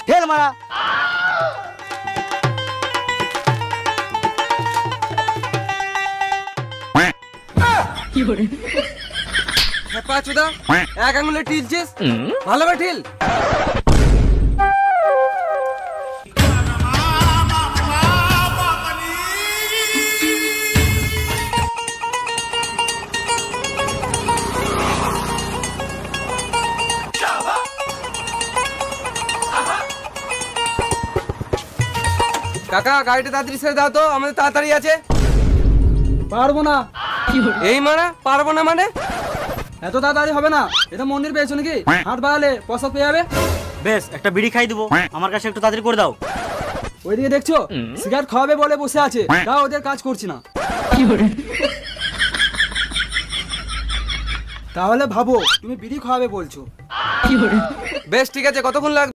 ঢেল মারা। পাঁচুদা এক আঙুলে টিলছিস, ভালোভাবে টিল। কাকা গাড়িটা তাড়াতাড়ি ছেড়ে দাও তো, আমাদের তাড়াতাড়ি আছে। পারবো না। এই মারা পারবো না মানে? এত তাড়াতাড়ি হবে না, এটা মন্দির পেয়েছো নাকি? হাত বাড়ালে প্রসাদ পেয়ে যাবে। বেশ, একটা বিড়ি খাই দেবো, আমার কাছে একটু তাড়াতাড়ি করে দাও। ওইদিকে দেখছো সিগারেট খাওয়াবে বলে বসে আছে, তাও ওদের কাজ করছি না। তাহলে ভাবো তুমি বিড়ি খাওয়াবে বলছো। বেশ ঠিক আছে, কতক্ষণ লাগবে?